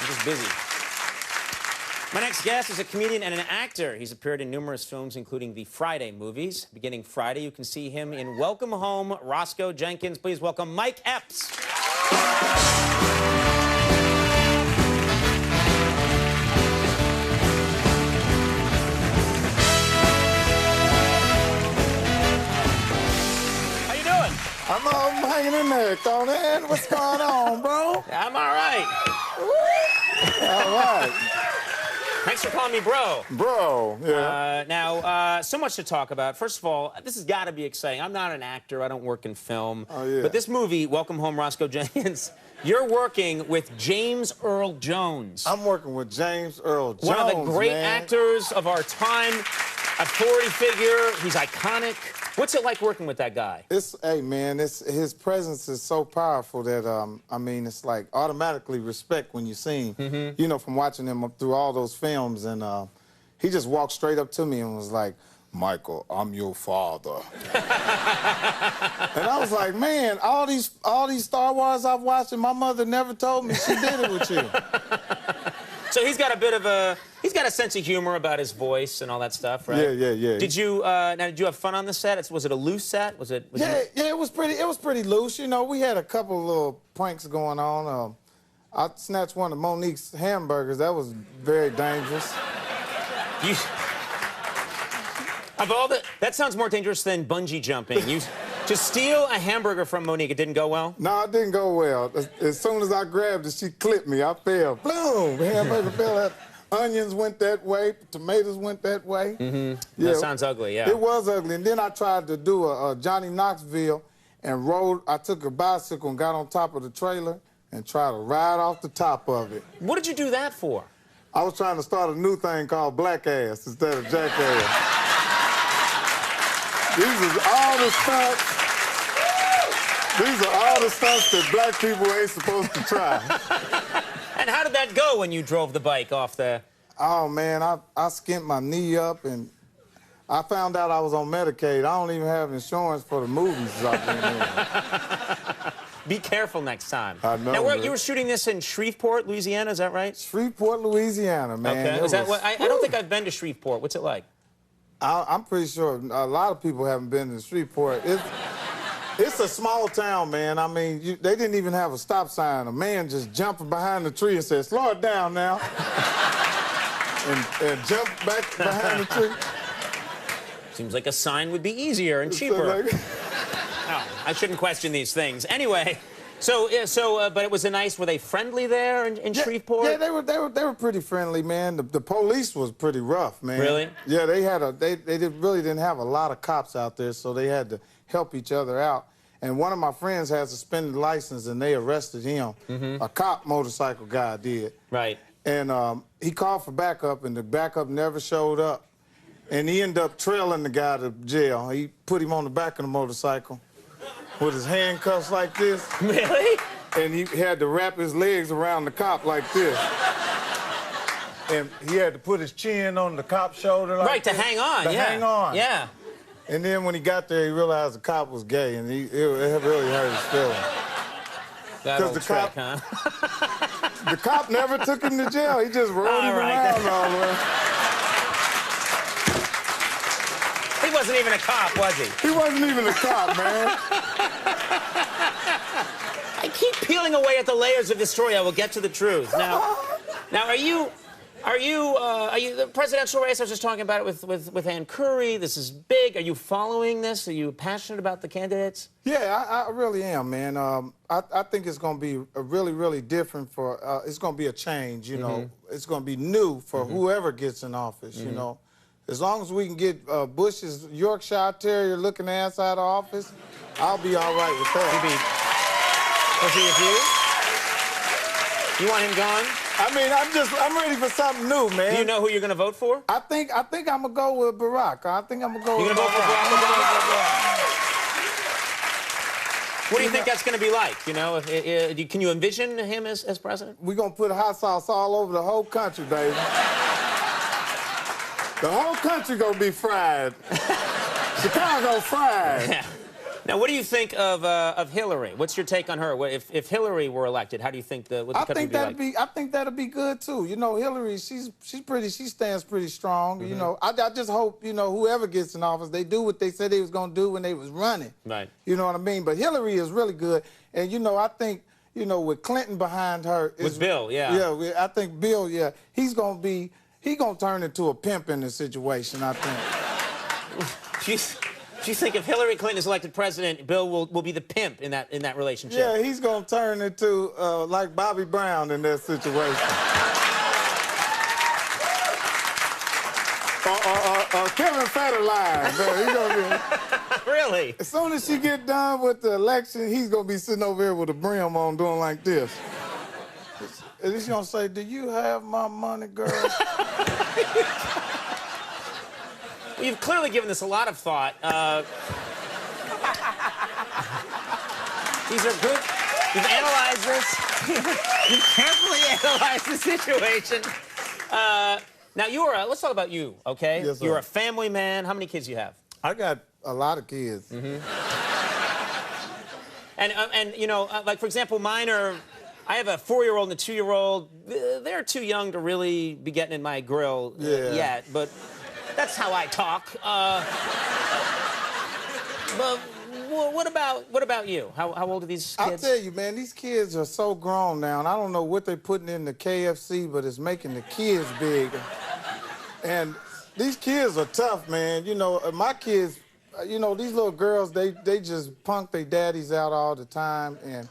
I'm just busy. My next guest is a comedian and an actor. He's appeared in numerous films, including the Friday movies. Beginning Friday, you can see him in Welcome Home, Roscoe Jenkins. Please welcome Mike Epps. I'm hanging in there, Conan. What's going on, bro? I'm all right. All right. Thanks for calling me bro. Bro, yeah. Now, so much to talk about. First of all, this has got to be exciting. I'm not an actor. I don't work in film. Oh, yeah. But this movie, Welcome Home, Roscoe Jenkins, you're working with James Earl Jones. I'm working with James Earl Jones, one of the great man. actors of our time, authority figure. He's iconic. What's it like working with that guy? Hey, man, his presence is so powerful that, I mean, it's like automatically respect when you see him. You know, from watching him up through all those films. And he just walked straight up to me and was like, "Michael, I'm your father." And I was like, man, all these Star Wars I've watched and my mother never told me she did it with you. So he's got a bit of a, he's got a sense of humor about his voice and all that stuff, right? Yeah. Did you, did you have fun on the set? Was it a loose set? Yeah, it was pretty loose. You know, we had a couple of little pranks going on. I snatched one of Monique's hamburgers. That was very dangerous. That sounds more dangerous than bungee jumping. To steal a hamburger from Monique, it didn't go well? No, it didn't go well. As soon as I grabbed it, she clipped me. I fell. Boom! Hamburger fell out. Onions went that way. Tomatoes went that way. Yeah, that sounds ugly, yeah. It was ugly. And then I tried to do a Johnny Knoxville and I took a bicycle and got on top of the trailer and tried to ride off the top of it. What did you do that for? I was trying to start a new thing called Black Ass instead of Jackass. These are all the stunts. These are all the stunts that black people ain't supposed to try. And how did that go when you drove the bike off the... Oh, man, I skint my knee up, and I found out I was on Medicaid. I don't even have insurance for the movies I've been in. Be careful next time. I know, now, man. you were shooting this in Shreveport, Louisiana, is that right? Shreveport, Louisiana, man. Okay. I don't think I've been to Shreveport. What's it like? I'm pretty sure a lot of people haven't been to Shreveport. It's a small town, man. I mean, they didn't even have a stop sign. A man just jumped behind the tree and said, "Slow it down now." and jumped back behind the tree. Seems like a sign would be easier and cheaper. Oh, I shouldn't question these things. Anyway, but it was were they friendly there in Shreveport? Yeah, they were pretty friendly, man. The police was pretty rough, man. Really? Yeah, they really didn't have a lot of cops out there, so they had to help each other out. And one of my friends had a suspended license, and they arrested him. A cop motorcycle guy did. Right. And he called for backup, and the backup never showed up. And he ended up trailing the guy to jail. He put him on the back of the motorcycle with his handcuffs like this. Really? And he had to wrap his legs around the cop like this. And he had to put his chin on the cop's shoulder like this. Right, to hang on, yeah. hang on. Yeah. And then when he got there, he realized the cop was gay, and it really hurt his feelings. That old trick, huh? The cop never took him to jail. He just rode him around all the way. He wasn't even a cop, was he? He wasn't even a cop, man. I keep peeling away at the layers of this story. I will get to the truth. Now, are you the presidential race? I was just talking about it with Ann Curry. This is big. Are you following this? Are you passionate about the candidates? Yeah, I really am, man. I think it's going to be a really different for. It's going to be a change, you know. It's going to be new for whoever gets in office, you know. As long as we can get Bush's Yorkshire Terrier looking ass out of office, I'll be all right with that. Was he with you? You want him gone? I mean, I'm ready for something new, man. Do you know who you're going to vote for? I think I'm going to go with Barack. I think I'm going to go with You're going to vote for Barack? What do you think that's going to be like? You know, can you envision him as president? We're going to put hot sauce all over the whole country, baby. The whole country going to be fried. Chicago fried. Now, what do you think of Hillary? What's your take on her? If Hillary were elected, how do you think what the country would be like? I think that'd be good too. You know, Hillary, she stands pretty strong. You know, I just hope, you know, whoever gets in office, they do what they said they was gonna do when they was running. Right. You know what I mean? But Hillary is really good, and you know, I think, you know, with Clinton behind her, with Bill, yeah. Yeah, I think Bill, yeah, he's gonna turn into a pimp in this situation, I think. Do you think if Hillary Clinton is elected president, Bill will be the pimp in that relationship? Yeah, he's gonna turn into like Bobby Brown in that situation. or Kevin Federline. He's gonna be... Really? As soon as she get done with the election, he's gonna be sitting over here with a brim on, doing like this. And he's gonna say, "Do you have my money, girl?" Well, you've clearly given this a lot of thought. These are good. You've analyzed this. You've carefully analyzed the situation. Now, let's talk about you, okay? Yes, sir. You're a family man. How many kids do you have? I got a lot of kids. And you know, like, for example, mine are... I have a 4-year-old and a 2-year-old. They're too young to really be getting in my grill yet, but... That's how I talk. But what about you? How old are these kids? I'll tell you, man, these kids are so grown now, and I don't know what they're putting in the KFC, but it's making the kids big. And these kids are tough, man. You know, my kids, you know, these little girls, they just punk their daddies out all the time. And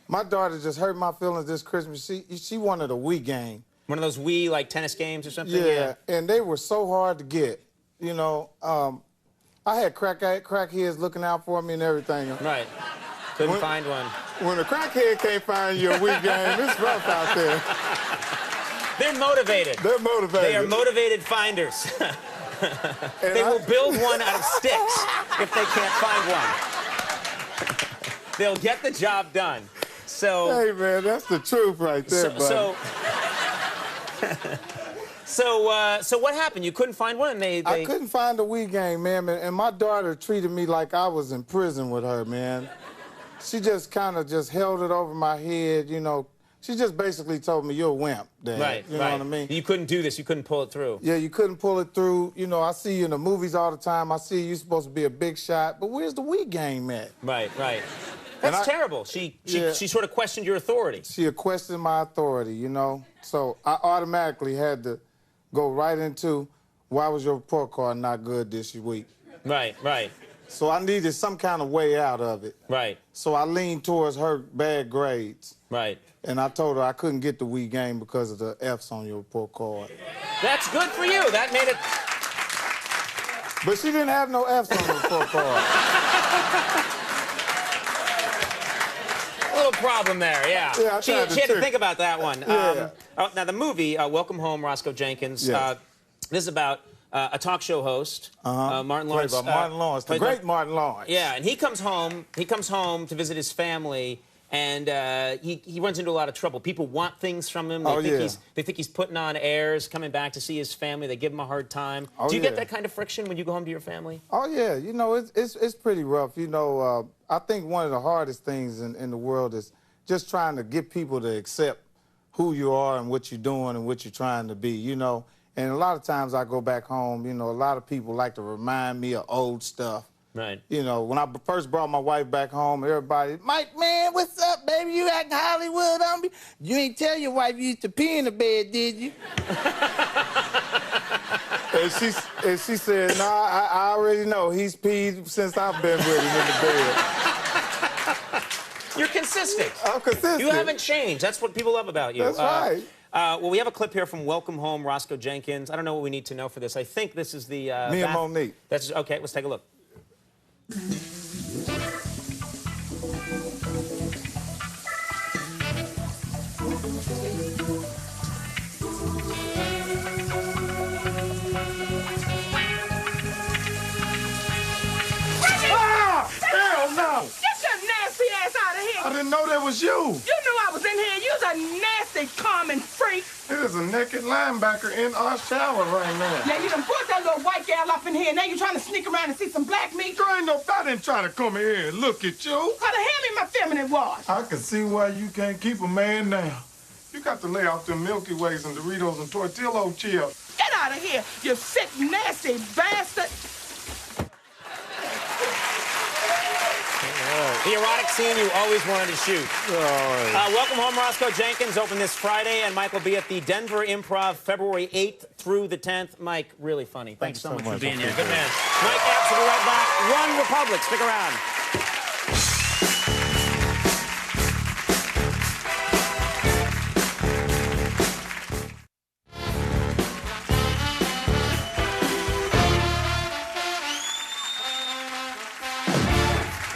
my daughter just hurt my feelings this Christmas. She wanted a Wii game. One of those Wii, like, tennis games or something? Yeah, and they were so hard to get. You know, I had crackheads looking out for me and everything. Right. Couldn't find one. When a crackhead can't find your Wii game, it's rough out there. They're motivated. They're motivated. They are motivated finders. They will build one out of sticks if they can't find one. They'll get the job done. So... Hey, man, that's the truth right there, buddy. So what happened? You couldn't find one, and I couldn't find a Wii game, man, and my daughter treated me like I was in prison with her, man. She just kind of just held it over my head, you know. She just basically told me, "You're a wimp, Dad." Right, you know what I mean? You couldn't do this. You couldn't pull it through. Yeah, you couldn't pull it through. You know, I see you in the movies all the time. I see you're supposed to be a big shot, but where's the Wii game at? Right. That's terrible. She sort of questioned your authority. She questioned my authority, you know. So I automatically had to go right into, why was your report card not good this week? Right. So I needed some kind of way out of it. Right. So I leaned towards her bad grades. Right. And I told her I couldn't get the Wii game because of the F's on your report card. That's good for you. That made it... But she didn't have no F's on the report card. A little problem there, yeah. Yeah, she had to think about that one. Yeah. Now, the movie, Welcome Home, Roscoe Jenkins, yes. This is about a talk show host, Martin Lawrence. Martin Lawrence, the great Martin Lawrence. Yeah, and he comes home to visit his family, and he runs into a lot of trouble. People want things from him. They think he's putting on airs, coming back to see his family. They give him a hard time. Do you get that kind of friction when you go home to your family? Oh, yeah. You know, it's pretty rough. You know, I think one of the hardest things in the world is just trying to get people to accept who you are and what you're doing and what you're trying to be, you know. And a lot of times I go back home, you know, a lot of people like to remind me of old stuff. Right. You know, when I first brought my wife back home, everybody, "Mike, man, what's up, baby? You acting Hollywood on me? You ain't tell your wife you used to pee in the bed, did you?" and she said, "Nah, I already know. He's peed since I've been with him in the bed." You're consistent. I'm consistent. You haven't changed. That's what people love about you. That's right. Well, we have a clip here from Welcome Home, Roscoe Jenkins. I don't know what we need to know for this. I think this is the... Me and Monique. That's okay, let's take a look. Ah! Hell no! Get your nasty ass out of here! I didn't know that was you. You knew I was in here. You's a nasty, common freak. Ew. There's a naked linebacker in our shower right now. Now you done put that little white gal up in here. Now you trying to sneak around and see some black meat? There ain't nobody trying to come here and look at you. How the hell me my feminine wash? I can see why you can't keep a man now. You got to lay off them Milky Ways and Doritos and Tortillo chips. Get out of here, you sick, nasty bastard. The erotic scene you always wanted to shoot. Welcome home, Roscoe Jenkins. Open this Friday, and Mike will be at the Denver Improv February 8th through the 10th. Mike, really funny. Thanks so much for being here. Good man. Mike Epps will be right back. One Republic. Stick around.